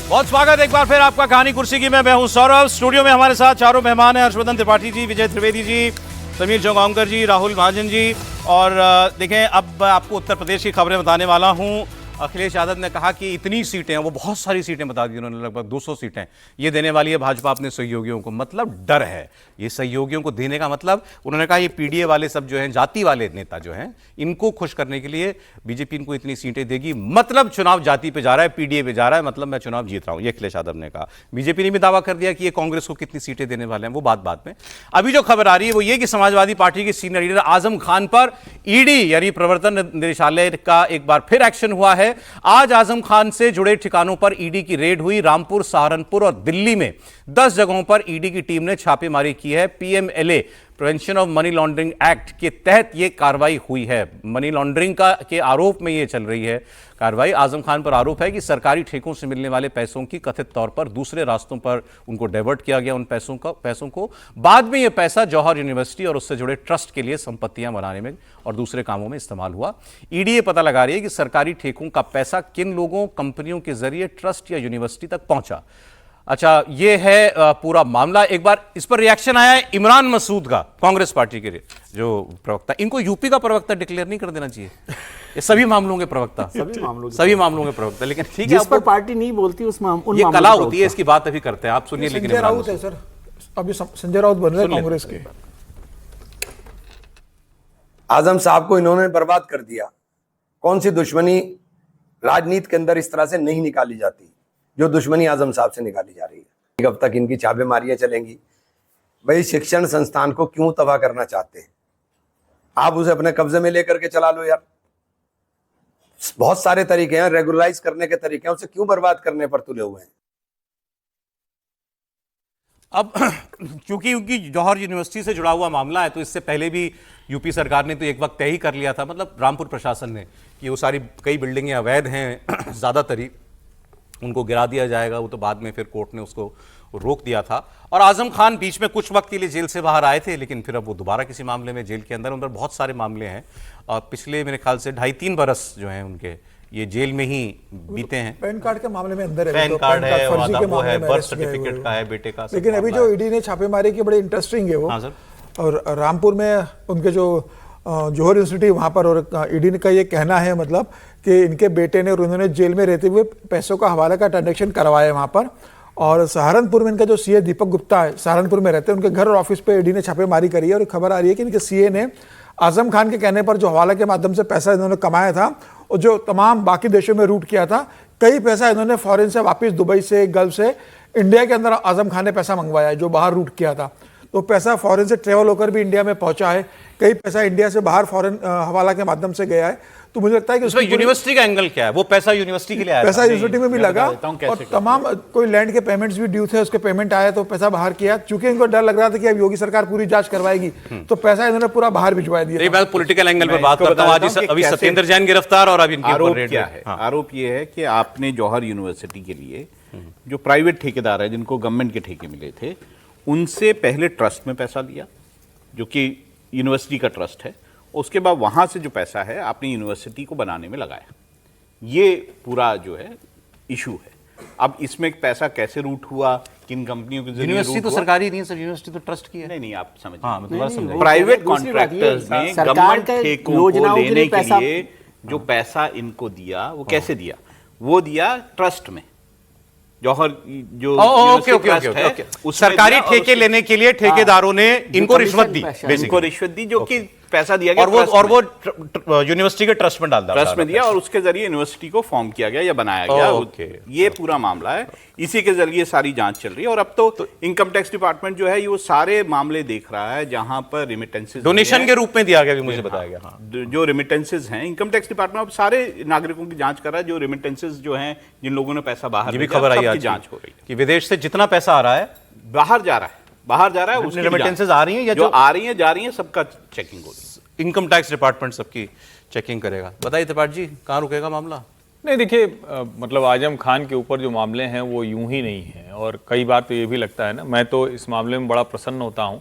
बहुत स्वागत एक बार फिर आपका कहानी कुर्सी की। मैं हूं सौरभ। स्टूडियो में हमारे साथ चारों मेहमान हैं, हर्षवर्धन त्रिपाठी जी, विजय त्रिवेदी जी, समीर जंगांवकर जी, राहुल महाजन जी। और देखें, अब आपको उत्तर प्रदेश की खबरें बताने वाला हूं। अखिलेश यादव ने कहा कि इतनी सीटें हैं, वो बहुत सारी सीटें बता दी उन्होंने, लगभग 200 सीटें ये देने वाली है भाजपा अपने सहयोगियों को। मतलब डर है ये सहयोगियों को देने का। मतलब उन्होंने कहा ये पीडीए वाले सब जो हैं, जाति वाले नेता जो हैं, इनको खुश करने के लिए बीजेपी इनको इतनी सीटें देगी। मतलब चुनाव जाति पे जा रहा है, पीडीए पे जा रहा है, मतलब मैं चुनाव जीत रहा हूं, ये अखिलेश यादव ने कहा। बीजेपी ने भी दावा कर दिया कि ये कांग्रेस को कितनी सीटें देने वाले हैं, वो बात में। अभी जो खबर आ रही है वो ये कि समाजवादी पार्टी के सीनियर लीडर आजम खान पर ईडी यानी प्रवर्तन निदेशालय का एक बार फिर एक्शन हुआ है। आज आजम खान से जुड़े ठिकानों पर ईडी की रेड हुई। रामपुर, सहारनपुर और दिल्ली में 10 जगहों पर ईडी की टीम ने छापेमारी की है। PMLA prevention of money laundering act के तहत यह कार्रवाई हुई है। मनी लॉन्ड्रिंग के आरोप में यह चल रही है कार्रवाई। आजम खान पर आरोप है कि सरकारी ठेकों से मिलने वाले पैसों की कथित तौर पर दूसरे रास्तों पर उनको डाइवर्ट किया गया। उन पैसों को बाद में यह पैसा जौहर यूनिवर्सिटी और उससे जुड़े ट्रस्ट के लिए संपत्तियां बनाने में और दूसरे कामों में इस्तेमाल हुआ। ईडी ये पता लगा रही है कि सरकारी ठेकों का पैसा किन लोगों, कंपनियों के जरिए ट्रस्ट या यूनिवर्सिटी तक पहुंचा। अच्छा, ये है पूरा मामला। एक बार इस पर रिएक्शन आया है इमरान मसूद का, कांग्रेस पार्टी के जो प्रवक्ता। इनको यूपी का प्रवक्ता डिक्लेयर नहीं कर देना चाहिए, ये सभी मामलों के प्रवक्ता, सभी मामलों के प्रवक्ता। लेकिन ठीक है, जिस पर पार्टी नहीं बोलती उस ये कला होती है, इसकी बात अभी करते हैं। आप सुनिए। लेकिन संजय राउत है सर, अभी संजय राउत बन रहे हैं कांग्रेस के। आजम साहब को इन्होंने बर्बाद कर दिया। कौन सी दुश्मनी राजनीति के अंदर इस तरह से नहीं निकाली जाती जो दुश्मनी आजम साहब से निकाली जा रही है। अब तक इनकी छापेमारियां चलेंगी। भाई, शिक्षण संस्थान को क्यों तबाह करना चाहते हैं आप? उसे अपने कब्जे में लेकर के चला लो यार। बहुत सारे तरीके हैं, रेगुलराइज करने के तरीके हैं, उसे क्यों बर्बाद करने पर तुले हुए हैं? अब क्योंकि जौहर यूनिवर्सिटी से जुड़ा हुआ मामला है, तो इससे पहले भी यूपी सरकार ने तो एक वक्त तय ही कर लिया था, मतलब रामपुर प्रशासन ने, कि वो सारी कई बिल्डिंगें अवैध हैं, ज़्यादातर ही उनको गिरा दिया जाएगा। वो तो बाद में फिर कोर्ट ने उसको रोक दिया था। और आजम खान बीच में कुछ वक्त के लिए जेल से बाहर आए थे, लेकिन फिर अब वो दोबारा किसी मामले में जेल के अंदर बहुत सारे मामले हैं। और पिछले मेरे ख्याल से 2.5-3 बरस जो हैं उनके, ये जेल में ही बीते हैं। पैन कार्ड के मामले में अंदर है, पैन कार्ड है, वो है, बर्थ सर्टिफिकेट का है बेटे का। लेकिन अभी जो ईडी ने छापेमारी की, बड़ी इंटरेस्टिंग है वो। हाँ सर। और रामपुर में उनके जो जौहर यूनिवर्सिटी वहाँ पर, और ईडी का ये कहना है मतलब कि इनके बेटे ने और उन्होंने जेल में रहते हुए पैसों का हवाला का ट्रांजैक्शन करवाया वहाँ पर। और सहारनपुर में इनका जो सीए दीपक गुप्ता है, सहारनपुर में रहते हैं, उनके घर और ऑफिस पे ईडी ने छापेमारी करी है। और खबर आ रही है कि इनके सीए ने आजम खान के कहने पर जो हवाला के माध्यम से पैसा इन्होंने कमाया था और जो तमाम बाकी देशों में रूट किया था, कई पैसा इन्होंने फॉरेन से वापस दुबई से, गल्फ से इंडिया के अंदर आजम खान ने पैसा मंगवाया है जो बाहर रूट किया था। तो पैसा फॉरेन से ट्रेवल होकर भी इंडिया में पहुंचा है, कई पैसा इंडिया से बाहर फॉरेन हवाला के माध्यम से गया है। तो मुझे लगता है कि उसमें यूनिवर्सिटी का एंगल क्या है? वो पैसा यूनिवर्सिटी के लिए आया, पैसा यूनिवर्सिटी में भी लगा और तमाम कोई लैंड के पेमेंट्स भी ड्यू थे, उसके पेमेंट आया तो पैसा बाहर किया। चूंकि इनको डर लग रहा था कि अब योगी सरकार पूरी जांच करवाएगी, तो पैसा इन्होंने पूरा बाहर भिजवा दिया। एक बात पॉलिटिकल एंगल पर बात करता हूं। आज अभी सत्येंद्र जैन गिरफ्तार और अब इनके आरोप क्या है? आरोप ये है कि आपने जौहर यूनिवर्सिटी के लिए जो प्राइवेट ठेकेदार है, जिनको गवर्नमेंट के ठेके मिले थे, उनसे पहले ट्रस्ट में पैसा लिया जो कि यूनिवर्सिटी का ट्रस्ट है। उसके बाद वहां से जो पैसा है आपने यूनिवर्सिटी को बनाने में लगाया। ये पूरा जो है इशू है। अब इसमें पैसा कैसे रूट हुआ, किन कंपनियों के जरिए? यूनिवर्सिटी तो सरकारी नहीं है सर, यूनिवर्सिटी तो ट्रस्ट की है। नहीं, आप समझिए। हाँ, मतलब प्राइवेट कॉन्ट्रैक्टर्स ने गवर्नमेंट ठेकों को लेने के लिए जो पैसा इनको दिया, वो कैसे दिया? वो दिया ट्रस्ट में। जौहर जो सरकारी ठेके लेने के लिए ठेकेदारों ने इनको रिश्वत दी, जो कि पैसा दिया गया और वो यूनिवर्सिटी के ट्रस्ट में डाल दिया, ट्रस्ट में दिया और उसके जरिए यूनिवर्सिटी को फॉर्म किया गया या बनाया गया। ये पूरा मामला है, इसी के जरिए सारी जांच चल रही है। और अब तो इनकम टैक्स डिपार्टमेंट जो है ये वो सारे मामले देख रहा है जहां पर रिमिटेंसेज डोनेशन के रूप में दिया गया, मुझे बताया गया। जो रिमिटेंसेज हैं, इनकम टैक्स डिपार्टमेंट अब सारे नागरिकों की जांच कर रहा है। जो रिमिटेंसेज जो हैं, जिन लोगों ने पैसा बाहर, ये भी खबर आई आज जांच हो रही है कि विदेश से जितना पैसा आ रहा है बाहर जा रहा है, उसकी रिमिटेंसेज आ रही हैं या जो आ रही हैं जा रही हैं, सबका चेकिंग हो रही है। इनकम टैक्स डिपार्टमेंट सबकी चेकिंग करेगा। बताइए त्रिपाठी जी, कहाँ रुकेगा मामला? नहीं, देखिए, मतलब आजम खान के ऊपर जो मामले हैं वो यूं ही नहीं हैं। और कई बार तो ये भी लगता है ना, मैं तो इस मामले में बड़ा प्रसन्न होता हूं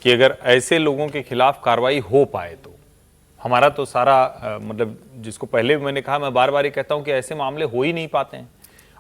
कि अगर ऐसे लोगों के खिलाफ कार्रवाई हो पाए तो हमारा तो सारा मतलब जिसको पहले भी मैंने कहा, मैं बार बार ये कहता हूं कि ऐसे मामले हो ही नहीं पाते हैं।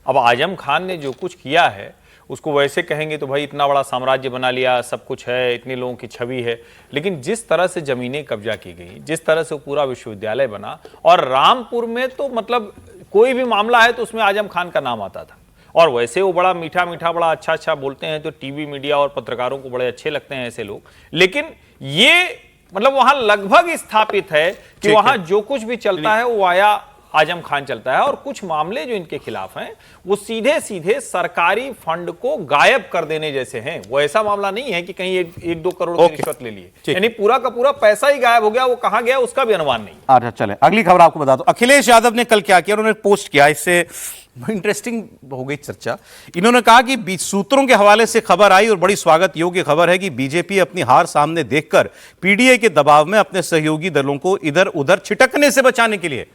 अब आजम खान ने जो कुछ किया है उसको वैसे कहेंगे तो भाई इतना बड़ा साम्राज्य बना लिया, सब कुछ है, इतने लोगों की छवि है, लेकिन जिस तरह से जमीनें कब्जा की गई, जिस तरह से पूरा विश्वविद्यालय बना, और रामपुर में तो मतलब कोई भी मामला है तो उसमें आजम खान का नाम आता था। और वैसे वो बड़ा मीठा मीठा बड़ा अच्छा अच्छा बोलते हैं, तो टीवी मीडिया और पत्रकारों को बड़े अच्छे लगते हैं ऐसे लोग, लेकिन ये मतलब वहां लगभग स्थापित है कि वहां जो कुछ भी चलता है वो आया आजम खान चलता है। और कुछ मामले जो इनके खिलाफ हैं वो सीधे सीधे सरकारी फंड को गायब कर देने जैसे हैं। वो ऐसा मामला नहीं है कि कहीं एक दो करोड़ की रिश्वत ले लिए, यानी पूरा का पूरा पैसा ही गायब हो गया, वो कहां गया उसका भी अनुमान नहीं। अच्छा चले अगली खबर आपको बता दो। अखिलेश यादव ने कल क्या किया, उन्होंने पोस्ट किया, इससे इंटरेस्टिंग हो गई चर्चा। इन्होंने कहा कि सूत्रों के हवाले से खबर आई और बड़ी स्वागत योग्य खबर है कि बीजेपी अपनी हार सामने देखकर पीडीए के दबाव में अपने सहयोगी दलों को इधर उधर छिटकने से बचाने के लिए,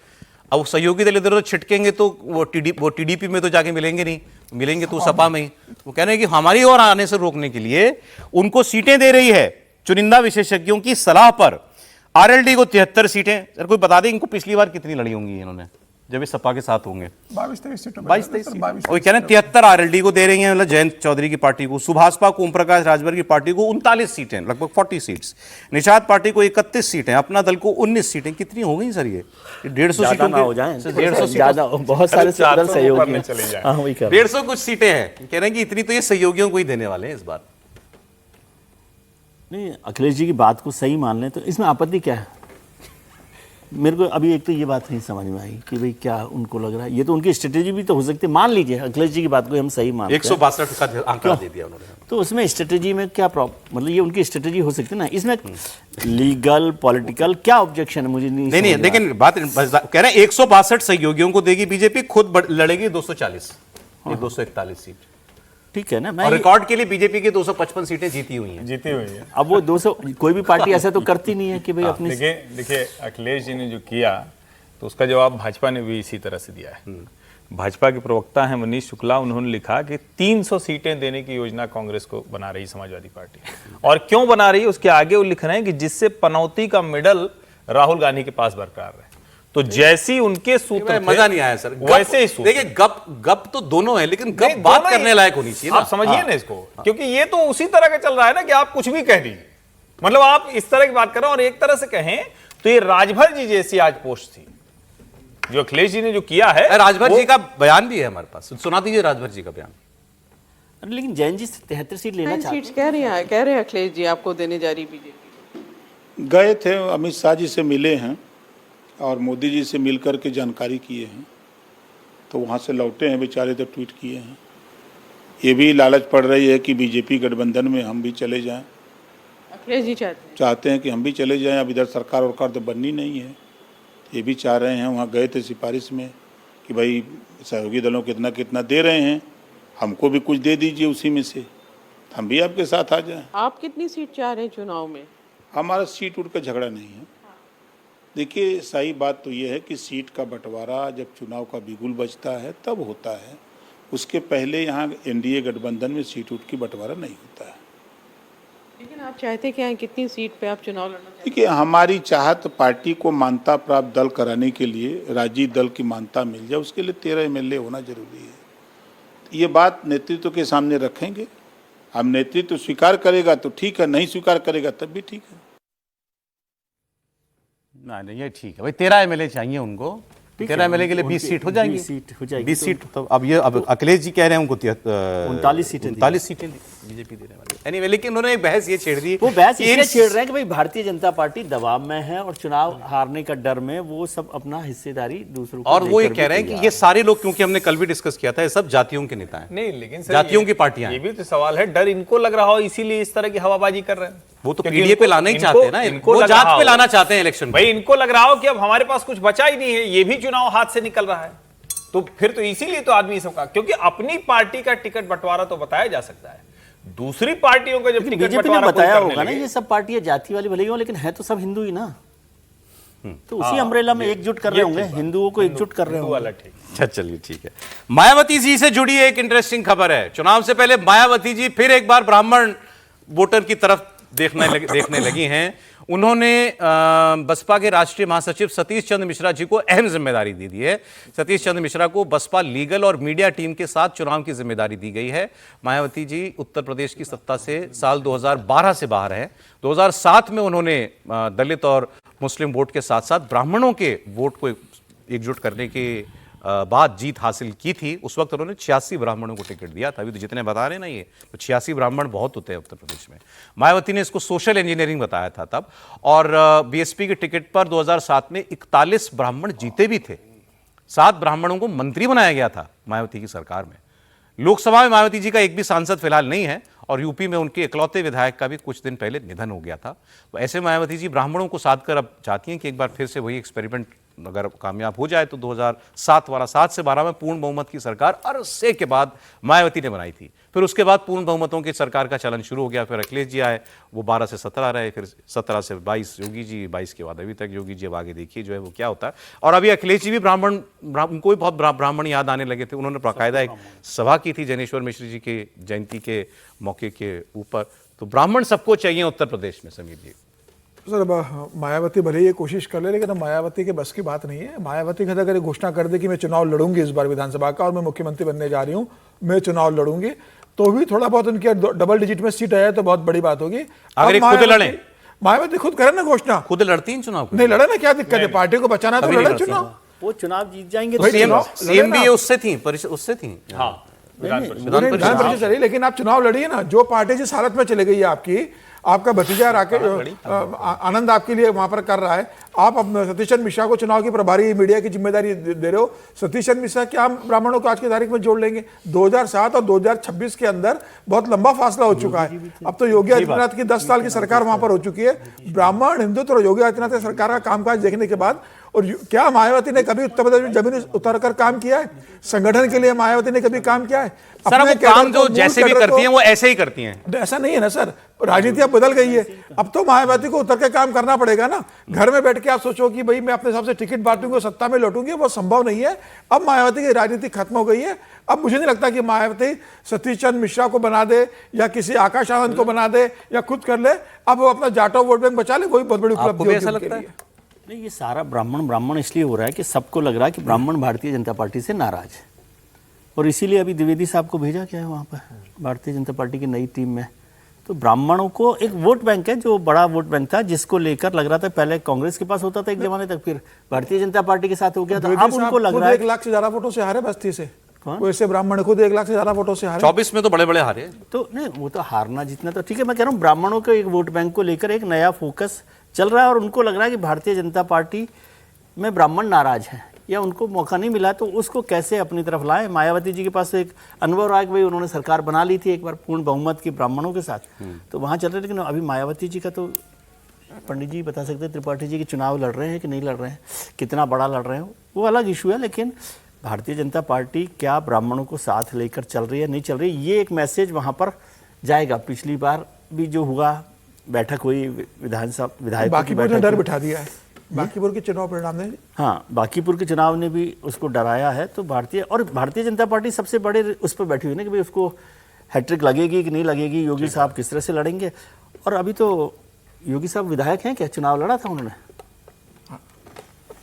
अब सहयोगी दल इधर उधर छिटकेंगे तो वो टीडीपी में तो जाके मिलेंगे नहीं, मिलेंगे तो सपा में ही। वो कह रहे हैं कि हमारी ओर आने से रोकने के लिए उनको सीटें दे रही है। चुनिंदा विशेषज्ञों की सलाह पर आरएलडी को 73 सीटें। सर कोई बता दें इनको पिछली बार कितनी लड़ी होंगी इन्होंने जब ये सपा के साथ होंगे? 22-23 सीटों 22-23 वो कह रहे हैं 73 आरएलडी को दे रही हैं, मतलब जयंत चौधरी की पार्टी को, सुभाषपा को, ओम प्रकाश राजभर की पार्टी को 39 सीटें, लगभग 40 सीट्स, निषाद पार्टी को 31 सीटें, अपना दल को 19 सीटें। कितनी हो गई सर ये 150 सीटों हो जाए 150 ज्यादा, बहुत सारे सहयोगी हैं। हाँ, वही कह रहे हैं। 150 कुछ सीटें हैं, कह रहे हैं कि इतनी तो ये सहयोगियों को ही देने वाले हैं इस बार। नहीं, अखिलेश जी की बात को सही मान लें तो इसमें आपत्ति क्या है? मेरे को अभी एक तो ये बात नहीं समझ में आई कि भाई क्या उनको लग रहा है, ये तो उनकी स्ट्रेटेजी भी तो हो सकती है। मान लीजिए अखिलेश जी की बात को हम सही मानते हैं, 162 का आंकड़ा दे दिया उन्होंने, तो उसमें स्ट्रेटेजी में क्या प्रॉब्लम, मतलब ये उनकी स्ट्रेटेजी हो सकती है ना, इसमें लीगल पॉलिटिकल क्या ऑब्जेक्शन है मुझे नहीं लेकिन बात कह रहे हैं 162 सहयोगियों को देगी बीजेपी, खुद लड़ेगी 240 या 241 सीट। ठीक है ना, और रिकॉर्ड के लिए बीजेपी की 255 सीटें जीती हुई हैं। अब वो 200 कोई भी पार्टी ऐसा तो करती नहीं है कि भाई अपनी। देखिए अखिलेश जी ने जो किया तो उसका जवाब भाजपा ने भी इसी तरह से दिया है। भाजपा के प्रवक्ता हैं मनीष शुक्ला, उन्होंने लिखा कि 300 सीटें देने की योजना कांग्रेस को बना रही समाजवादी पार्टी, और क्यों बना रही है उसके आगे वो लिख रहे हैं कि जिससे पनौती का मेडल राहुल गांधी के पास बरकरार रहे। तो जैसी उनके सूत्र मजा नहीं आया सर, वैसे ही सूत्र। देखिए गप तो दोनों है, लेकिन गप बात करने लायक होनी चाहिए ना। आप समझिए ना इसको, क्योंकि ये तो उसी तरह का चल रहा है ना कि आप कुछ भी कह दीजिए, मतलब आप इस तरह की बात कर रहे हैं। और एक तरह से कहें तो ये राजभर जी जैसी आज पोस्ट थी जो अखिलेश जी ने जो किया है। राजभर जी का बयान भी है हमारे पास, सुना दीजिए राजभर जी का बयान। लेकिन जैन जी 73 सीट लेना चाहते हैं, कह रहे हैं अखिलेश जी आपको देने जा रही बीजेपी। गए थे, अमित शाह जी से मिले हैं और मोदी जी से मिल कर के जानकारी किए हैं, तो वहाँ से लौटे हैं बेचारे, तो ट्वीट किए हैं। ये भी लालच पड़ रही है कि बीजेपी गठबंधन में हम भी चले जाएं। अखिलेश जी चाहते हैं कि हम भी चले जाएं, अब इधर सरकार वरकार तो बननी नहीं है, ये भी चाह रहे हैं। वहाँ गए थे सिफारिश में कि भाई सहयोगी दलों कितना कितना दे रहे हैं, हमको भी कुछ दे दीजिए उसी में से, हम भी आपके साथ आ जाएं। आप कितनी सीट चाह रहे हैं चुनाव में? हमारा सीट उठ का झगड़ा नहीं है। देखिए सही बात तो ये है कि सीट का बंटवारा जब चुनाव का बिगुल बजता है तब होता है, उसके पहले यहाँ एनडीए गठबंधन में सीट उठ की बंटवारा नहीं होता है। लेकिन आप चाहते क्या हैं, कितनी सीट पे आप चुनाव लड़ना चाहते हैं? देखिए हमारी चाहत पार्टी को मान्यता प्राप्त दल कराने के लिए, राज्य दल की मान्यता मिल जाए, उसके लिए 13 एमएलए होना जरूरी है। ये बात नेतृत्व के सामने रखेंगे, अब नेतृत्व स्वीकार करेगा तो ठीक है, नहीं स्वीकार करेगा तब भी ठीक है। नहीं ये ठीक है भाई, 13 एमएलए चाहिए उनको, 13 एमएलए के लिए 20 सीट हो जाएंगी, 20 सीट। तो अब ये अब अखिलेश जी कह रहे हैं उनको 39 सीटें बीजेपी देने वाली। एनीवे, लेकिन उन्होंने एक बहस ये छेड़ दी, वो बहस इसलिए छेड़ रहे हैं कि भाई भारतीय जनता पार्टी दबाव में है और चुनाव हारने का डर में वो सब अपना हिस्सेदारी दूसरों को, और वो ये कह रहे हैं कि ये सारे लोग, क्योंकि हमने कल भी डिस्कस किया था, ये सब जातियों के नेता हैं। नहीं, लेकिन जातियों की पार्टियां ये भी तो सवाल है, डर इनको लग रहा हो इसीलिए इस तरह की हवाबाजी कर रहे हैं। वो तो पीडीए पे लाना ही चाहते हैं ना, वो जात पे लाना चाहते हैं इलेक्शन। भाई इनको लग रहा हो कि अब हमारे पास कुछ बचा ही नहीं है, ये भी चुनाव हाथ से निकल रहा है, तो फिर तो इसीलिए तो आदमी सबका, क्योंकि अपनी पार्टी का टिकट बंटवारा तो बताया जा सकता है, दूसरी पार्टियों का जब टिकट बीजेपी ने बंटवारा बताया होगा ना, ये सब पार्टियां जाति वाली भले ही हो लेकिन है तो सब हिंदू ही ना, तो उसी अम्ब्रेला में एकजुट कर रहे होंगे, हिंदुओं को एकजुट कर रहे होंगे। अच्छा चलिए ठीक है। मायावती जी से जुड़ी एक इंटरेस्टिंग खबर है। चुनाव से पहले मायावती जी फिर एक बार ब्राह्मण वोटर की तरफ देखने लगी हैं। उन्होंने बसपा के राष्ट्रीय महासचिव सतीश चंद्र मिश्रा जी को अहम जिम्मेदारी दे दी है। सतीश चंद्र मिश्रा को बसपा लीगल और मीडिया टीम के साथ चुनाव की जिम्मेदारी दी गई है। मायावती जी उत्तर प्रदेश की सत्ता से साल 2012 से बाहर हैं। 2007 में उन्होंने दलित और मुस्लिम वोट के साथ साथ ब्राह्मणों के वोट को एकजुट करने के बाद जीत हासिल की थी। उस वक्त उन्होंने 86 ब्राह्मणों को टिकट दिया था। अभी तो जितने बता रहे हैं ना, ये तो 86 ब्राह्मण बहुत होते हैं उत्तर प्रदेश में। मायावती ने इसको सोशल इंजीनियरिंग बताया था तब। और बीएसपी के टिकट पर 2007 में 41 ब्राह्मण जीते भी थे। 7 ब्राह्मणों को मंत्री बनाया गया था मायावती की सरकार में। लोकसभा में मायावती जी का एक भी सांसद फिलहाल नहीं है और यूपी में उनके इकलौते विधायक का भी कुछ दिन पहले निधन हो गया था। तो ऐसे मायावती जी ब्राह्मणों को साध कर अब चाहती हैं कि एक बार फिर से वही एक्सपेरिमेंट अगर कामयाब हो जाए तो 2007 से 12 में पूर्ण बहुमत की सरकार अरसे के बाद मायावती ने बनाई थी। फिर उसके बाद पूर्ण बहुमतों की सरकार का चलन शुरू हो गया। फिर अखिलेश जी आए, वो 12 से 17 रहे, फिर 17 से 22 योगी जी, 22 के बाद अभी तक योगी जी। अब आगे देखिए जो है वो क्या होता है। और अभी अखिलेश जी भी उनको भी बहुत ब्राह्मण याद आने लगे थे। उन्होंने बाकायदा एक सभा की थी जनेश्वर मिश्र जी के जयंती के मौके के ऊपर। तो ब्राह्मण सबको चाहिए उत्तर प्रदेश में। समीर जी सर, अब मायावती भले ये कोशिश कर ले, लेकिन अब मायावती के बस की बात नहीं है। मायावती का अगर घोषणा कर दे कि मैं चुनाव लड़ूंगी इस बार विधानसभा का और मैं मुख्यमंत्री बनने जा रही हूँ, मैं चुनाव लड़ूंगी, तो भी थोड़ा बहुत उनके डबल डिजिट में सीट आया तो बहुत बड़ी बात होगी। अगर खुद लड़े, मायावती खुद करे ना घोषणा, खुद लड़ती हैं चुनाव। नहीं लड़े ना, क्या दिक्कत है? पार्टी को बचाना तो लड़े चुनाव। वो चुनाव जीत जाएंगे। सीएम भी उससे थी। हाँ, विधान परिषद चली, लेकिन आप चुनाव लड़िए ना। जो पार्टी जिस हालत में चली गई है आपकी, आपका भतीजा राकेश आनंद आपके लिए वहां पर कर रहा है, आप अब सतीश चंद्र मिश्रा को चुनाव की प्रभारी मीडिया की जिम्मेदारी दे रहे हो। सतीश चंद्र मिश्रा क्या हम ब्राह्मणों को आज की तारीख में जोड़ लेंगे? 2007 और 2026 के अंदर बहुत लंबा फासला हो चुका है। अब तो योगी आदित्यनाथ की 10 साल की सरकार वहां पर हो चुकी है। ब्राह्मण हिंदुत्व और योगी आदित्यनाथ की सरकार का कामकाज देखने के बाद, और क्या मायावती ने कभी उत्तर प्रदेश में जमीन उतरकर काम किया है? संगठन के लिए मायावती ने कभी काम किया है? सर, वो काम जो जैसे भी करती हैं वो ऐसे ही करती हैं। ऐसा नहीं है ना सर, राजनीति अब बदल गई है। अब तो मायावती को उतर के काम करना पड़ेगा ना। घर में बैठ के आप सोचो कि भाई मैं अपने हिसाब से टिकट बांटूंगी, सत्ता में लौटूंगी, वो संभव नहीं है। अब मायावती की राजनीति खत्म हो गई है। अब मुझे नहीं लगता कि मायावती सतीश चंद्र मिश्रा को बना दे या किसी आकाश आनंद को बना दे या खुद कर ले। अब वो अपना जाटो वोट बैंक बचा ले, वही बहुत बड़ी उपलब्धि ऐसा लगता है। नहीं, ये सारा ब्राह्मण इसलिए हो रहा है कि सबको लग रहा है कि ब्राह्मण भारतीय जनता पार्टी से नाराज है, और इसीलिए अभी द्विवेदी साहब को भेजा क्या है वहाँ पर भारतीय जनता पार्टी की नई टीम में। तो ब्राह्मणों को एक वोट बैंक है, जो बड़ा वोट बैंक था, जिसको लेकर लग रहा था पहले कांग्रेस के पास होता था एक जमाने तक, फिर भारतीय जनता पार्टी के साथ हो गया था। अब उनको लग रहा है 1 लाख से ज्यादा वोटों से हारे बस्ती से। वैसे ब्राह्मण खुद 1 लाख से ज्यादा वोटों से हारे। 24 में तो बड़े बड़े हारे। तो नहीं, वो तो हारना जितना तो ठीक है। मैं कह रहा हूँ ब्राह्मणों के एक वोट बैंक को लेकर एक नया फोकस चल रहा है, और उनको लग रहा है कि भारतीय जनता पार्टी में ब्राह्मण नाराज है या उनको मौका नहीं मिला, तो उसको कैसे अपनी तरफ लाए। मायावती जी के पास एक अनुभव रहा कि भाई उन्होंने सरकार बना ली थी एक बार पूर्ण बहुमत की ब्राह्मणों के साथ, तो वहाँ चल रहे। लेकिन अभी मायावती जी का तो पंडित जी बता सकते हैं, त्रिपाठी जी के चुनाव लड़ रहे हैं कि नहीं लड़ रहे हैं, कितना बड़ा लड़ रहे हैं, वो अलग इशू है। लेकिन भारतीय जनता पार्टी क्या ब्राह्मणों को साथ लेकर चल रही है, नहीं चल रही, ये एक मैसेज वहाँ पर जाएगा। पिछली बार भी जो हुआ, बैठक हुई विधानसभा विधायक, बाकीपुर ने डर बिठा दिया है। बाकीपुर के चुनाव परिणाम ने, हाँ, बाकीपुर के चुनाव ने भी उसको डराया है। तो भारतीय जनता पार्टी सबसे बड़े उस पर बैठी हुई है ना कि भाई उसको हैट्रिक लगेगी कि नहीं लगेगी, योगी साहब किस तरह से लड़ेंगे। और अभी तो योगी साहब विधायक हैं क्या? चुनाव लड़ा था उन्होंने?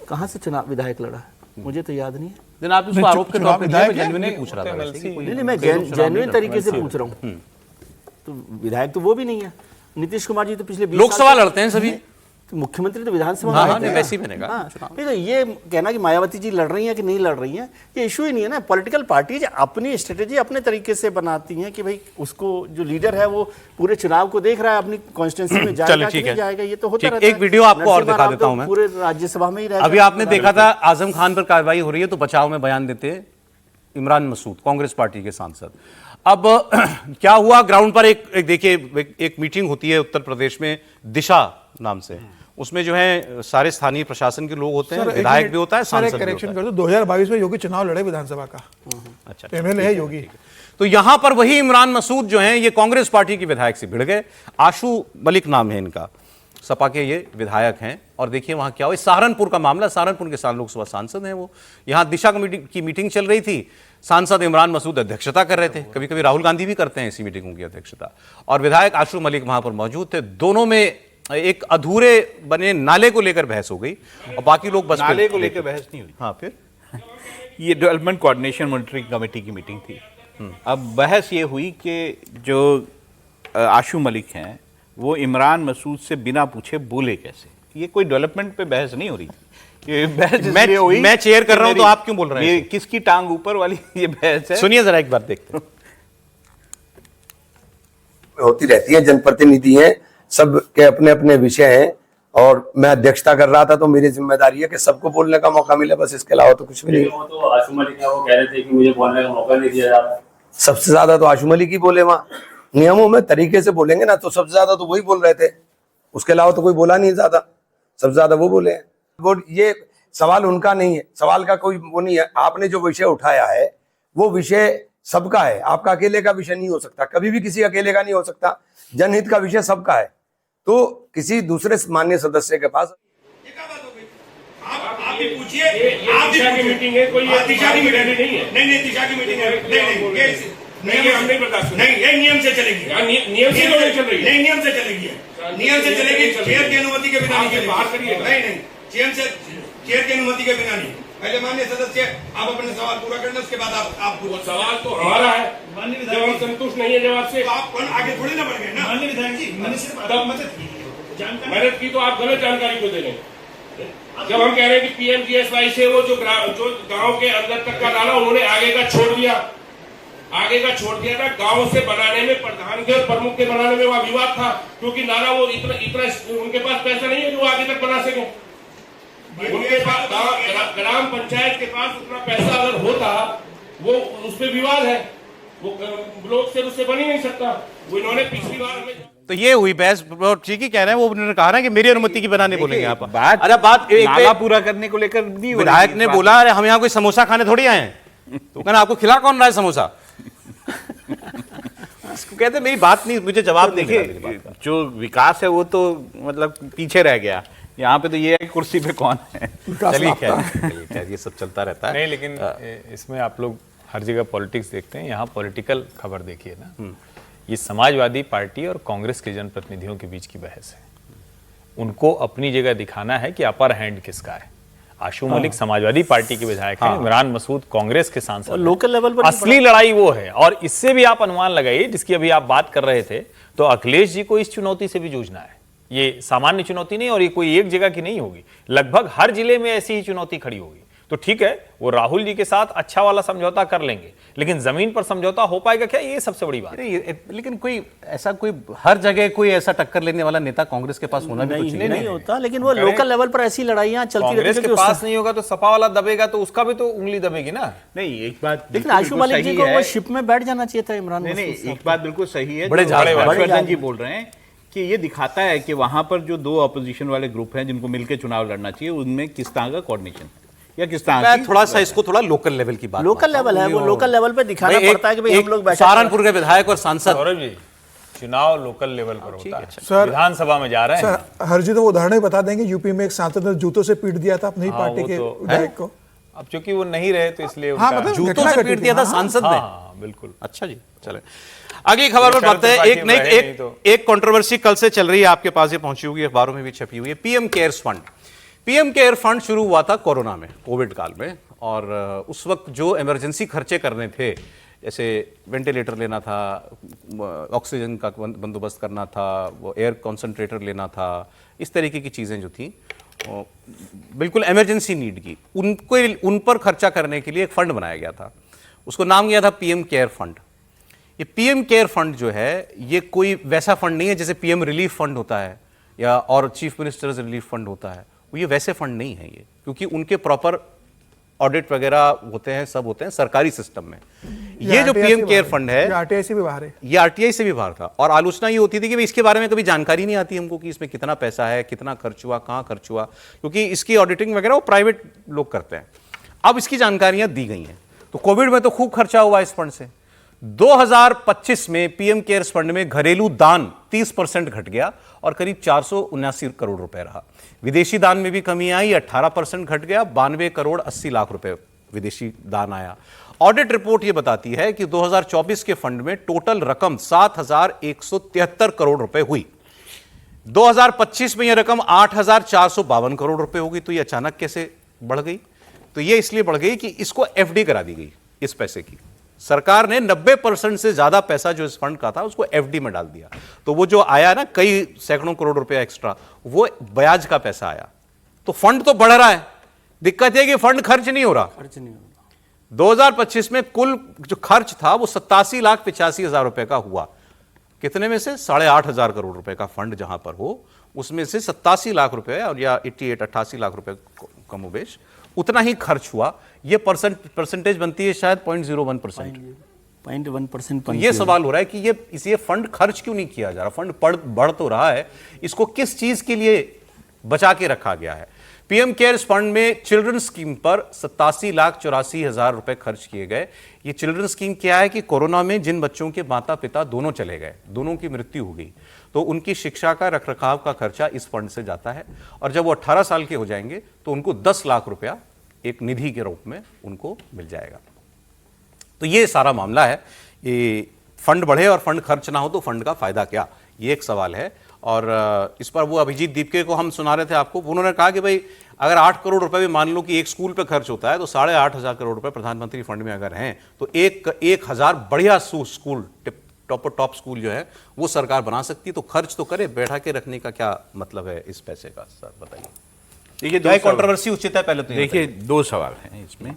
कहाँ से चुनाव विधायक लड़ा? मुझे तो याद नहीं है। आप उसको आरोप के तौर पे जेन्युइन पूछ रहा था। नहीं, मैं जेन्युइन तरीके से पूछ रहा हूँ। तो विधायक तो वो भी नहीं है। नीतीश कुमार जी तो पिछले 20 लोकसभा लड़ते हैं सभी, तो मुख्यमंत्री तो विधानसभा में वैसे ही मैंने कहा। नहीं, तो ये कहना कि मायावती जी लड़ रही हैं कि नहीं लड़ रही हैं, ये इशू ही नहीं है ना। पॉलिटिकल पार्टीज अपनी स्ट्रेटेजी अपने तरीके से बनाती हैं कि भाई उसको जो लीडर है वो पूरे चुनाव को देख रहा है, अपनी कॉन्स्टिट्यूंसी में जाएगा कि नहीं जाएगा, ये तो होता रहता है। एक वीडियो आपको और दिखा देता हूं मैं, पूरे राज्यसभा में ही रहेगा। अभी आपने देखा था आजम खान पर कार्रवाई हो रही है तो बचाव में बयान देते इमरान मसूद, कांग्रेस पार्टी के सांसद। अब क्या हुआ ग्राउंड पर, एक देखिए, एक मीटिंग होती है उत्तर प्रदेश में दिशा नाम से, उसमें जो है सारे स्थानीय प्रशासन के लोग होते हैं, विधायक भी होता है, सांसद भी होता है। करेक्शन कर दो, 2022 में योगी चुनाव लड़े विधानसभा का। अच्छा, एमएलए है योगी। तो यहां पर वही इमरान मसूद जो हैं ये कांग्रेस पार्टी के विधायक से भिड़ गए। आशु मलिक नाम है इनका, सपा के ये विधायक हैं और देखिए वहां क्या हुआ। सहारनपुर का मामला, सहारनपुर के लोकसभा सांसद हैं वो, यहां दिशा कमेटी की मीटिंग चल रही थी, सांसद इमरान मसूद अध्यक्षता कर रहे थे, कभी कभी राहुल गांधी भी करते हैं ऐसी मीटिंगों की अध्यक्षता, और विधायक आशु मलिक वहां पर मौजूद थे। दोनों में एक अधूरे बने नाले को लेकर बहस हो गई और बाकी लोग बस नाले को लेकर बहस नहीं हुई। हाँ, फिर ये डेवलपमेंट कोऑर्डिनेशन मॉनिटरिंग कमेटी की मीटिंग थी। अब बहस ये हुई कि जो आशु मलिक हैं वो इमरान मसूद से बिना पूछे बोले कैसे। ये कोई डेवलपमेंट पे बहस नहीं हो रही थी, ये बहस इसलिए हुई। मैं चेयर कर रहा हूं तो आप क्यों बोल रहे हैं? ये किसकी टांग ऊपर वाली ये बहस है। सुनिए जरा एक बार देखते हैं। होती रहती है, जनप्रतिनिधि हैं, सब के अपने अपने विषय हैं और मैं अध्यक्षता कर रहा था तो मेरी जिम्मेदारी है कि सबको बोलने का मौका मिले, बस इसके अलावा तो कुछ भी नहीं। तो आशु मलिक है, वो कह रहे थे कि मुझे बोलने का मौका नहीं दिया जाता। सबसे ज्यादा तो आशु मलिक ही बोले, वहां नियमों में तरीके से बोलेंगे ना तो सबसे ज्यादा तो वही बोल रहे थे, उसके अलावा तो कोई बोला नहीं ज्यादा, सबसे ज्यादा वो बोले हैं। वो ये सवाल उनका नहीं है, सवाल का कोई वो नहीं है। आपने जो विषय उठाया है वो विषय सबका है, आपका अकेले का विषय नहीं हो सकता, कभी भी किसी अकेले का नहीं हो सकता। जनहित का विषय सबका है, तो किसी दूसरे माननीय सदस्य के पास आप भी पूछिए, आप दिशा की मीटिंग है, कोई दिशा की मीटिंग नहीं है। नहीं दिशा की मीटिंग है, नहीं हम नहीं बर्दाश्त, नहीं ये नियम से चलेगी, नियम से तो नहीं चल रही है, नहीं नियम से चलेगी, नियम से चलेगी, चेयर की अनुमति के बिना नहीं, बात करिए। नहीं चेयर की अनुमति के बिना नहीं। पहले माननीय सदस्य आप अपने सवाल पूरा करना, उसके बाद आप सवाल तो हमारा है, जब हम संतुष्ट नहीं है जवाब से, आप आगे थोड़ी ना बढ़ गए ना। माननीय विधायक जी, मदद की तो आप गलत जानकारी को दे रहे हैं। जब हम कह रहे हैं कि पीएमजीएसवाई से वो जो गांव के अंदर तक का नाला उन्होंने आगे का छोड़ दिया था, गांव से बनाने में, प्रधान के और प्रमुख के बनाने में वह विवाद था, क्योंकि नाला वो इतना उनके पास पैसा नहीं है जो आगे तक बना सके। उनके पास ग्राम पंचायत के पास उतना पैसा अगर होता, वो उस पर विवाद है, वो ब्लॉक से उससे बन ही नहीं सकता। वो इन्होंने पिछली बार हमें तो ये हुई बहस, ठीक ही कह रहे हैं वो, उन्होंने कहा ना कि मेरी अनुमति की बिना नहीं बोलेंगे आप। बात नाला पूरा करने को लेकर नहीं हो रही। विधायक ने बोला अरे हम यहाँ कोई समोसा खाने थोड़ी आए हैं, तो कहना आपको खिला कौन रहा है समोसा? उसको कहते मेरी बात नहीं, मुझे जवाब देखिए जो विकास है वो तो मतलब पीछे रह गया। यहाँ पे तो ये है कि कुर्सी पे कौन है। चलिए खैर ये सब चलता रहता है। नहीं, लेकिन इसमें आप लोग हर जगह पॉलिटिक्स देखते हैं, यहाँ पॉलिटिकल खबर देखिए ना। ये समाजवादी पार्टी और कांग्रेस के जनप्रतिनिधियों के बीच की बहस है। उनको अपनी जगह दिखाना है कि अपर हैंड किसका है। आशु मलिक समाजवादी पार्टी के विधायक हैं, इमरान मसूद कांग्रेस के सांसद हैं। लोकल लेवल पर असली लड़ाई वो है, और इससे भी आप अनुमान लगाइए जिसकी अभी आप बात कर रहे थे, तो अखिलेश जी को इस चुनौती से भी जूझना है। ये सामान्य चुनौती नहीं, और ये कोई एक जगह की नहीं होगी, लगभग हर जिले में ऐसी ही चुनौती खड़ी होगी। तो ठीक है, वो राहुल जी के साथ अच्छा वाला समझौता कर लेंगे, लेकिन जमीन पर समझौता हो पाएगा क्या, ये सबसे बड़ी बात है। लेकिन कोई ऐसा, कोई हर जगह कोई ऐसा टक्कर लेने वाला नेता कांग्रेस के पास होना भी नहीं होता, लेकिन वो लोकल लेवल पर ऐसी लड़ाइयां चलती रहती है। कांग्रेस के पास नहीं होगा तो सपा वाला दबेगा, तो उसका भी तो उंगली दबेगी ना। नहीं, एक बात लेकिन आशु मलिक जी को वो शिप में बैठ जाना चाहिए था इमरान। नहीं, एक बात बिल्कुल सही है, बड़े हर्षवर्धन जी बोल रहे हैं कि ये दिखाता है कि वहां पर जो दो अपोजिशन वाले ग्रुप हैं जिनको मिलकर चुनाव लड़ना चाहिए, उनमें किस तरह का कोऑर्डिनेशन या किस तरह मैं थोड़ा सा इसको थोड़ा लोकल लेवल की बात, लोकल लेवल है, वो लोकल लेवल पे दिखाना पड़ता है कि भाई हम लोग बैठे। सहारनपुर के विधायक और सांसद, गौरव जी, चुनाव लोकल लेवल पर होता है, विधानसभा में जा रहे हैं। सर हरजीत वो उदाहरण बता देंगे, यूपी में एक सांसद ने जूतों से पीट दिया था अपनी पार्टी के विधायक को। अब चूंकि वो नहीं रहे तो इसलिए मतलब जूतों से पीट दिया था सांसद ने। बिल्कुल। अच्छा जी, चले अगली खबर पर बढ़ते हैं। एक कंट्रोवर्सी कल से चल रही है, आपके पास ये पहुंची हुई, अखबारों में भी छपी हुई है। PM cares fund. PM care fund शुरू हुआ था कोरोना में, कोविड काल में, और उस वक्त जो इमरजेंसी खर्चे करने थे, जैसे वेंटिलेटर लेना था, ऑक्सीजन का बंदोबस्त करना था, वो एयर कॉन्सेंट्रेटर लेना था, इस तरीके की चीज़ें जो थी बिल्कुल इमरजेंसी नीड की, उन पर खर्चा करने के लिए एक फंड बनाया गया था। उसको नाम दिया था पीएम केयर फंड। ये पीएम केयर फंड जो है, ये कोई वैसा फंड नहीं है जैसे पीएम रिलीफ फंड होता है या और चीफ मिनिस्टर्स रिलीफ फंड होता है। ये वैसे फंड नहीं है ये, क्योंकि उनके प्रॉपर ऑडिट वगैरह होते हैं, सब होते हैं सरकारी सिस्टम में। ये जो पीएम केयर फंड है, आरटीआई से भी बाहर है। ये आरटीआई से भी बाहर था, और आलोचना ये होती थी कि इसके बारे में कभी जानकारी नहीं आती हमको कि इसमें कितना पैसा है, कितना खर्च हुआ, कहाँ खर्च हुआ, क्योंकि इसकी ऑडिटिंग वगैरह वो प्राइवेट लोग करते हैं। अब इसकी जानकारियां दी गई हैं। तो कोविड में तो खूब खर्चा हुआ इस फंड से। 2025 में पीएम केयर्स फंड में घरेलू दान 30% घट गया और करीब 479 करोड़ रुपए रहा। विदेशी दान में भी कमी आई, 18% घट गया, 92 करोड़ 80 लाख रुपए विदेशी दान आया। ऑडिट रिपोर्ट यह बताती है कि 2024 के फंड में टोटल रकम 7,173 करोड़ रुपए हुई। 2025 में यह रकम 8,452 करोड़ रुपए होगी। तो यह अचानक कैसे बढ़ गई? तो यह इसलिए बढ़ गई कि इसको एफडी करा दी गई। इस पैसे की सरकार ने 90% से ज्यादा पैसा जो इस फंड का था उसको एफडी में डाल दिया। तो वो जो आया ना कई सैकड़ों करोड़ रुपया एक्स्ट्रा, वो ब्याज का पैसा आया। तो फंड तो बढ़ रहा है, दिक्कत है कि फंड खर्च नहीं हो रहा। 2025 में कुल जो खर्च था वो 87,85,000 रुपए का हुआ। कितने में से? 8,500 करोड़ रुपए का फंड जहां पर हो, उसमें से 87 लाख रुपए और या 88 लाख रुपए कमोबेश उतना ही खर्च हुआ। ये परसेंटेज बनती है शायद 0.01%। 0.1%। ये सवाल हो रहा है कि ये फंड खर्च क्यों नहीं किया जा रहा? फंड बढ़ तो रहा है, इसको किस चीज के लिए बचा के रखा गया है? पीएम केयर्स फंड में चिल्ड्रन स्कीम पर 87,84,000 रुपए खर्च किए गए। ये चिल्ड्रन स्कीम क्या है कि कोरोना में जिन बच्चों के माता पिता दोनों चले गए, दोनों की मृत्यु हो गई, तो उनकी शिक्षा का रखरखाव का खर्चा इस फंड से जाता है। और जब वो 18 साल के हो जाएंगे तो उनको 10 लाख रुपया एक निधि के रूप में उनको मिल जाएगा। तो ये सारा मामला है। ये फंड बढ़े और फंड खर्च ना हो तो फंड का फायदा क्या, ये एक सवाल है। और इस पर वो अभिजीत दीपके को हम सुना रहे थे आपको, उन्होंने कहा कि भाई अगर 8 करोड़ रुपए भी मान लो कि एक स्कूल पे खर्च होता है तो 8,500 करोड़ रुपए प्रधानमंत्री फंड में अगर हैं तो 1,000 बढ़िया स्कूल, टॉप स्कूल जो है वो सरकार बना सकती है। तो खर्च तो करे, बैठा के रखने का क्या मतलब है इस पैसे का? सर बताइए। देखिए दो कंट्रोवर्सी उचित है। पहले तो देखिए 2 सवाल हैं इसमें।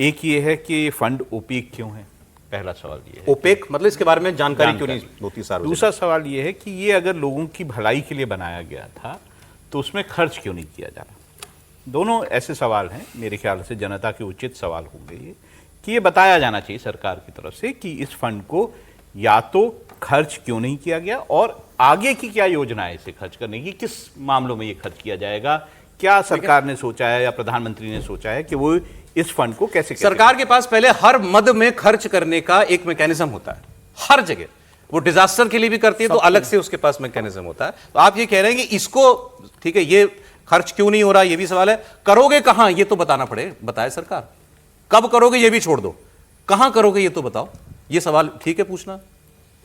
एक ये है कि फंड ओपेक क्यों है, पहला सवाल ये है। ओपेक मतलब इसके बारे में जानकारी क्यों नहीं होती सार्वजनिक? दूसरा सवाल ये है कि ये अगर लोगों की भलाई के लिए बनाया गया था तो उसमें खर्च क्यों नहीं किया जा रहा? दोनों ऐसे सवाल हैं, मेरे ख्याल से जनता के उचित सवाल होंगे ये, कि ये बताया जाना चाहिए सरकार की तरफ से कि इस फंड को या तो खर्च क्यों नहीं किया गया और आगे की क्या योजना है इसे खर्च करने की, किस मामलों में ये खर्च किया जाएगा, क्या सरकार ने सोचा है या प्रधानमंत्री ने सोचा है कि वो इस फंड को कैसे सरकार के पास पहले हर मद में खर्च करने का एक मैकेनिज्म होता है। हर जगह वो डिजास्टर के लिए भी करती है तो अलग से उसके पास मैकेनिज्म होता है। तो आप ये कह रहे हैं कि इसको ठीक है, ये खर्च क्यों नहीं हो रहा, ये भी सवाल है। करोगे कहां ये तो बताना पड़े, बताए सरकार। कब करोगे ये भी छोड़ दो, कहां करोगे ये तो बताओ। ये सवाल ठीक है पूछना?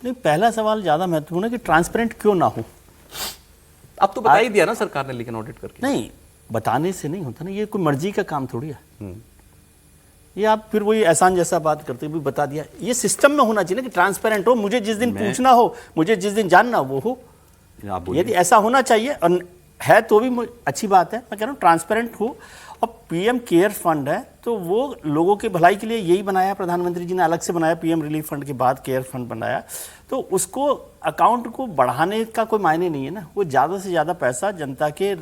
नहीं, पहला सवाल ज्यादा महत्वपूर्ण है कि ट्रांसपेरेंट क्यों ना हो। अब तो बता ही दिया ना सरकार ने, लेकिन ऑडिट करके नहीं, बताने से नहीं होता ना, ये कोई मर्जी का काम थोड़ी है। ये आप फिर वही एहसान जैसा बात करते भी बता दिया। ये सिस्टम में होना चाहिए ना कि ट्रांसपेरेंट हो, मुझे जिस दिन पूछना हो, मुझे जिस दिन जानना वो हो। यदि ऐसा होना चाहिए और है तो भी अच्छी बात है। मैं कह रहा हूँ ट्रांसपेरेंट हो। और पीएम केयर फंड है तो वो लोगों की भलाई के लिए यही बनाया, प्रधानमंत्री जी ने अलग से बनाया। पीएम रिलीफ फंड के बाद केयर फंड बनाया, तो उसको अकाउंट को बढ़ाने का कोई मायने नहीं है ना। वो ज़्यादा से ज़्यादा पैसा जनता के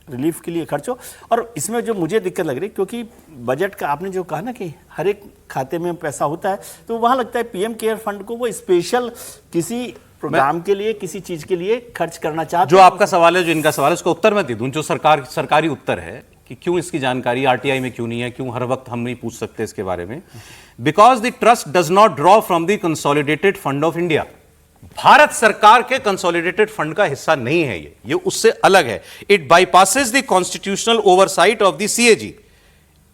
रिलीफ के लिए खर्च हो। और इसमें जो मुझे दिक्कत लग रही, क्योंकि बजट का आपने जो कहा ना कि हर एक खाते में पैसा होता है, तो वहाँ लगता है पीएम केयर फंड को वो स्पेशल किसी प्रोग्राम के लिए, किसी चीज के लिए खर्च करना चाहते। जो आपका सवाल है, जो इनका सवाल है, उसका उत्तर मैं दे दूं। जो सरकारी उत्तर है कि क्यों इसकी जानकारी आरटीआई में क्यों नहीं है, क्यों हर वक्त हम नहीं पूछ सकते इसके बारे में। Because the trust does not draw from the consolidated fund of India. Bharat सरकार के कंसोलिडेटेड फंड का हिस्सा नहीं है ये उससे अलग है। It bypasses the constitutional oversight of the CAG.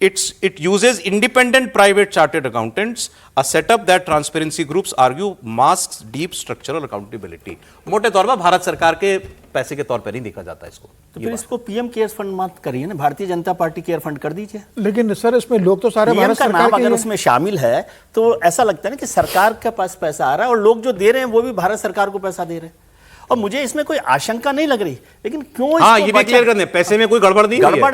It uses independent private chartered accountants, a setup that transparency groups argue masks deep structural accountability. मोटे तौर पर भारत सरकार के पैसे के तौर पर नहीं देखा जाता इसको। तो फिर इसको पीएम केयर फंड मत करिए ना, Bharatiya Janata party care fund कर दीजिए। लेकिन सर इसमें लोग तो सारे भारत का सरकार नाम के अगर उसमें शामिल है तो ऐसा लगता है ना कि सरकार के पास पैसा आ रहा है और लोग जो दे रहे हैं वो भी भारत सरकार को पैसा दे रहे हैं। और मुझे इसमें कोई आशंका नहीं लग रही, लेकिन क्यों ये भी क्लियर करने, पैसे में कोई गड़बड़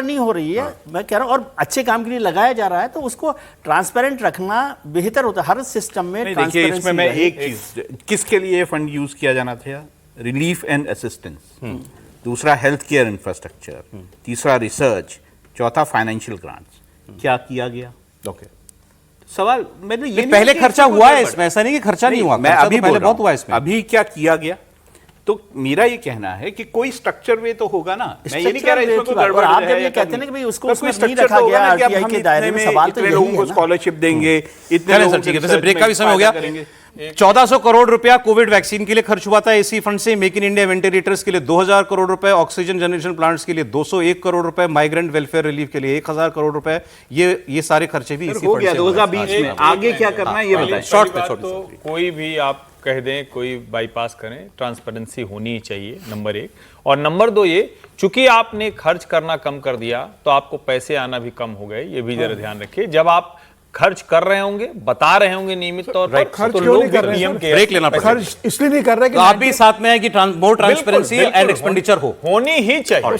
नहीं हो रही है। मैं कह रहा हूं, और अच्छे काम के लिए लगाया जा रहा है तो उसको ट्रांसपेरेंट रखना बेहतर होता है हर सिस्टम में। देखिए इसमें मैं एक चीज, किसके लिए फंड यूज किया जाना था? रिलीफ एंड असिस्टेंस, दूसरा हेल्थ केयर इंफ्रास्ट्रक्चर, तीसरा रिसर्च, चौथा फाइनेंशियल ग्रांट्स। क्या किया गया? सवाल मैंने ये पहले खर्चा हुआ है इसमें, ऐसा नहीं कि खर्चा नहीं हुआ। मैं अभी पहले बहुत हुआ इसमें। अभी क्या किया गया? तो मेरा ये कहना है कि कोई स्ट्रक्चर वे तो होगा ना। मैं ये नहीं कह रहा इसमें कोई गड़बड़ है। आप जब ये कहते हैं कि भाई उसको उसमें नहीं रखा गया आरटीआई के दायरे में, सवाल तो इतने लोगों को स्कॉलरशिप देंगे, इतने लोगों को ब्रेक का भी समय हो गया। 1400 करोड़ रुपया कोविड वैक्सीन के लिए खर्च हुआ था इसी फंड से। मेक इन इंडिया वेंटिलेटर्स के लिए 2000 करोड़ रुपए, ऑक्सीजन जनरेशन प्लांट्स के लिए 201 करोड़ रुपए, माइग्रेंट वेलफेयर रिलीफ के लिए 1000 करोड़ रुपए। ये सारे खर्चे भी इसी हो फंड गया से हुए। 2020 में। आगे क्या करना है ये बताएं। शॉर्ट पहली बात तो कोई भी आप कह दें, कोई बाईपास करें, ट्रांसपेरेंसी होनी ही चाहिए, नंबर 1। और नंबर 2 ये, चूंकि आपने खर्च करना कम कर दिया तो आपको पैसे आना भी कम हो गए, ये भी जरा ध्यान रखिए। जब आप खर्च कर रहे होंगे, बता रहे होंगे नियमित तौर पर, खर्च तो क्यों लोग नहीं कर रहे हैं नियम सर? के ब्रेक लेना पड़ेगा। खर्च इसलिए नहीं कर रहे कि तो आप भी साथ में है कि मोर ट्रांसपेरेंसी एंड एक्सपेंडिचर हो, होनी ही चाहिए।